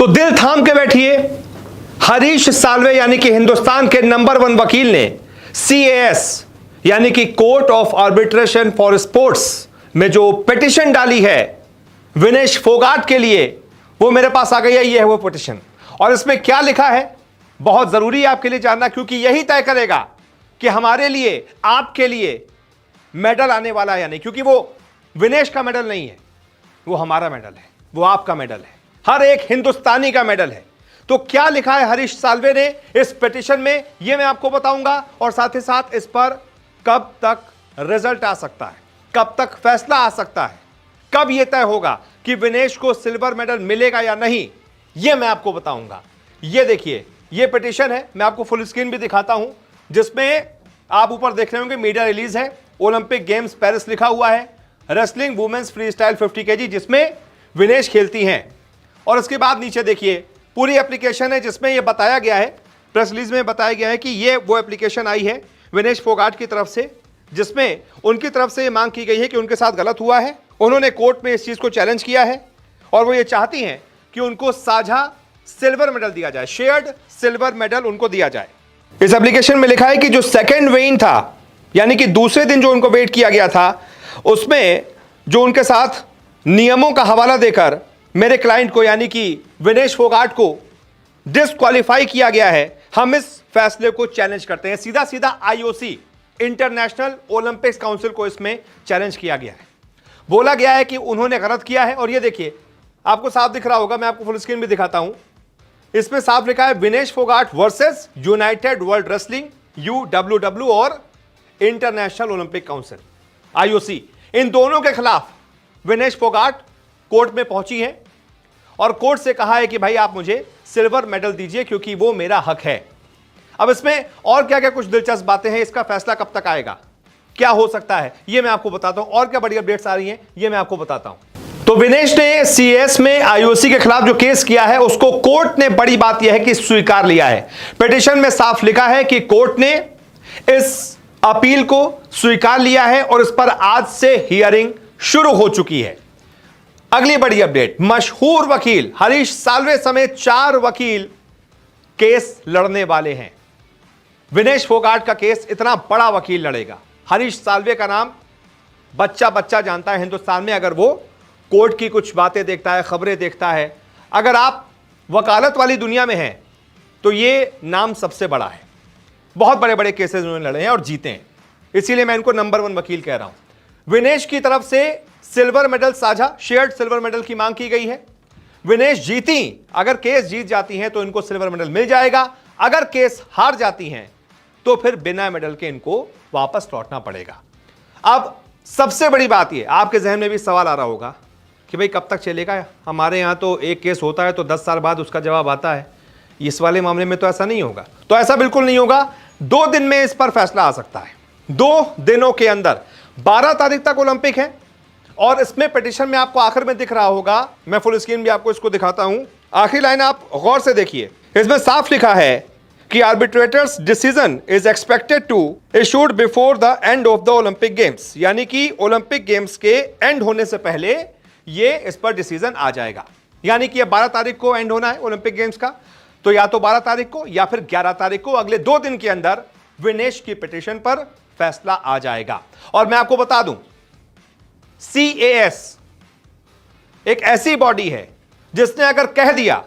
तो दिल थाम के बैठिए, हरीश साल्वे यानी कि हिंदुस्तान के नंबर 1 वकील ने CAS यानी कि court of arbitration for sports में जो पिटिशन डाली है विनेश फोगाट के लिए, वो मेरे पास आ गई है। ये है वो पिटिशन, और इसमें क्या लिखा है बहुत जरूरी है आपके लिए जानना, क्योंकि यही तय करेगा कि हमारे लिए, आपके लिए मेडल आने वाला है या नहीं। क्योंकि वो विनेश का मेडल नहीं है, वो हमारा मेडल है, वो आपका मेडल है, हर एक हिंदुस्तानी का मेडल है। तो क्या लिखा है हरीश साल्वे ने इस पिटीशन में, यह मैं आपको बताऊंगा, और साथ ही साथ इस पर कब तक रिजल्ट आ सकता है, कब तक फैसला आ सकता है, कब यह तय होगा कि विनेश को सिल्वर मेडल मिलेगा या नहीं, यह मैं आपको बताऊंगा। यह देखिए, यह पिटीशन है, मैं आपको फुल स्क्रीन भी दिखाता हूं, जिसमें आप ऊपर देख रहे होंगे मीडिया रिलीज है, ओलंपिक गेम्स पेरिस लिखा हुआ है, wrestling women's free style 50 kg जिसमें विनेश खेलती हैं। और उसके बाद नीचे देखिए पूरी एप्लीकेशन है, जिसमें यह बताया गया है, प्रेस रिलीज में बताया गया है कि यह वो एप्लीकेशन आई है विनेश फोगाट की तरफ से, जिसमें उनकी तरफ से यह मांग की गई है कि उनके साथ गलत हुआ है। उन्होंने कोर्ट में इस चीज को चैलेंज किया है और वो ये चाहती हैं कि उनको साझा सिल्वर मेडल दिया जाए, शेयर्ड सिल्वर मेडल उनको दिया जाए। इस एप्लीकेशन में लिखा है कि जो सेकेंड वेइन था, यानी कि दूसरे दिन जो उनको वेट किया गया था, उसमें जो उनके साथ नियमों का हवाला देकर मेरे क्लाइंट को यानी कि विनेश फोगाट को डिस्क्वालीफाई किया गया है, हम इस फैसले को चैलेंज करते हैं। सीधा सीधा IOC इंटरनेशनल ओलंपिक्स काउंसिल को इसमें चैलेंज किया गया है। बोला गया है कि उन्होंने गलत किया है, और ये देखिए आपको साफ दिख रहा होगा, मैं आपको फुल स्क्रीन भी दिखाता हूं, इसमें साफ लिखा है Vinesh Phogat versus United world wrestling UWW और इंटरनेशनल ओलंपिक काउंसिल IOC, इन दोनों के खिलाफ विनेश फोगाट कोर्ट में पहुंची है और कोर्ट से कहा है कि भाई आप मुझे सिल्वर मेडल दीजिए क्योंकि वो मेरा हक है। अब इसमें और क्या क्या कुछ दिलचस्प बातें हैं, इसका फैसला कब तक आएगा, क्या हो सकता है, ये मैं आपको बताता हूं, और क्या बड़ी अपडेट्स आ रही हैं ये मैं आपको बताता हूं। तो विनेश ने CAS में IOC के खिलाफ जो केस किया है उसको कोर्ट ने, बड़ी बात यह है कि स्वीकार लिया है। पिटीशन में साफ लिखा है कि कोर्ट ने इस अपील को स्वीकार लिया है और इस पर आज से हियरिंग शुरू हो चुकी है। अगली बड़ी अपडेट, मशहूर वकील हरीश साल्वे समेत 4 वकील केस लड़ने वाले हैं। विनेश फोगाट का केस इतना बड़ा वकील लड़ेगा। हरीश साल्वे का नाम बच्चा बच्चा जानता है हिंदुस्तान में, अगर वो कोर्ट की कुछ बातें देखता है, खबरें देखता है, अगर आप वकालत वाली दुनिया में हैं तो ये नाम सबसे बड़ा है। बहुत बड़े बड़े केसेस उन्होंने लड़े हैं और जीते हैं, इसीलिए मैं इनको नंबर 1 वकील कह रहा हूं। विनेश की तरफ से सिल्वर मेडल साझा, शेयर्ड सिल्वर मेडल की मांग की गई है। विनेश जीती, अगर केस जीत जाती हैं तो इनको सिल्वर मेडल मिल जाएगा, अगर केस हार जाती हैं तो फिर बिना मेडल के इनको वापस लौटना पड़ेगा। अब सबसे बड़ी बात यह, आपके जहन में भी सवाल आ रहा होगा कि भाई कब तक चलेगा, हमारे यहां तो एक केस होता है तो 10 साल बाद उसका जवाब आता है, इस वाले मामले में तो ऐसा नहीं होगा। तो ऐसा बिल्कुल नहीं होगा, 2 दिन में इस पर फैसला आ सकता है। 2 दिनों के अंदर 12 तारीख तक ओलंपिक है, और इसमें पिटीशन में आपको आखिर में दिख रहा होगा, मैं फुल स्क्रीन भी आपको इसको दिखाता हूं, आखिरी लाइन आप गौर से देखिए, इसमें साफ लिखा है कि arbitrators decision is expected to issued before the end of the Olympic games, यानी कि ओलंपिक गेम्स के एंड होने से पहले ये इस पर डिसीजन आ जाएगा। यानी कि ये 12 तारीख को एंड होना है ओलंपिक गेम्स का, तो या तो 12 तारीख को या फिर 11 तारीख को, अगले 2 दिन के अंदर विनेश की पिटीशन पर फैसला आ जाएगा। और मैं आपको बता दूं, CAS एक ऐसी बॉडी है जिसने अगर कह दिया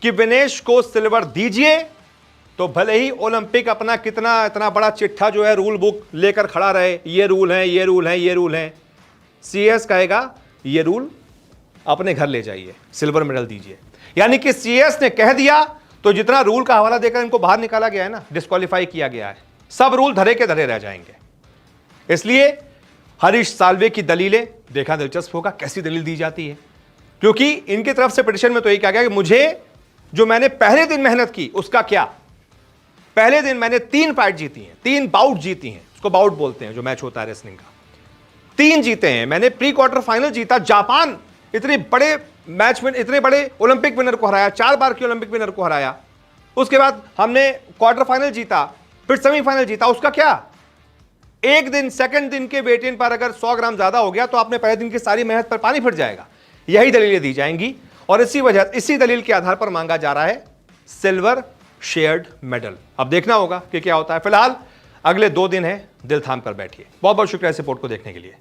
कि विनेश को सिल्वर दीजिए, तो भले ही ओलंपिक अपना कितना इतना बड़ा चिट्ठा जो है रूल बुक लेकर खड़ा रहे, ये रूल है, ये रूल है, ये रूल है, CAS कहेगा ये रूल अपने घर ले जाइए, सिल्वर मेडल दीजिए। यानी कि CAS ने कह दिया तो जितना रूल का हवाला देकर इनको बाहर निकाला गया है ना, डिस्क्वालीफाई किया गया है, सब रूल धरे के धरे रह जाएंगे। इसलिए हरीश साल्वे की दलीलें देखा दिलचस्प होगा, कैसी दलील दी जाती है, क्योंकि इनकी तरफ से पिटीशन में तो यही कहा गया कि मुझे जो मैंने पहले दिन मेहनत की उसका क्या, पहले दिन मैंने 3 फाइट जीती हैं, 3 बाउट जीती हैं, उसको बाउट बोलते हैं जो मैच होता है रेसलिंग का, 3 जीते हैं मैंने, प्री क्वार्टर फाइनल जीता, जापान इतने बड़े मैच में इतने बड़े ओलंपिक विनर को हराया, 4 बार के ओलंपिक विनर को हराया, उसके बाद हमने क्वार्टर फाइनल जीता, फिर सेमीफाइनल जीता, उसका क्या, एक दिन सेकंड दिन के वेट इन पर अगर 100 ग्राम ज्यादा हो गया तो आपने पहले दिन की सारी मेहनत पर पानी फिर जाएगा। यही दलीलें दी जाएंगी और इसी दलील के आधार पर मांगा जा रहा है सिल्वर शेयर्ड मेडल। अब देखना होगा कि क्या होता है। फिलहाल अगले 2 दिन है, दिल थाम कर बैठिए। बहुत बहुत शुक्रिया इस रिपोर्ट को देखने के लिए।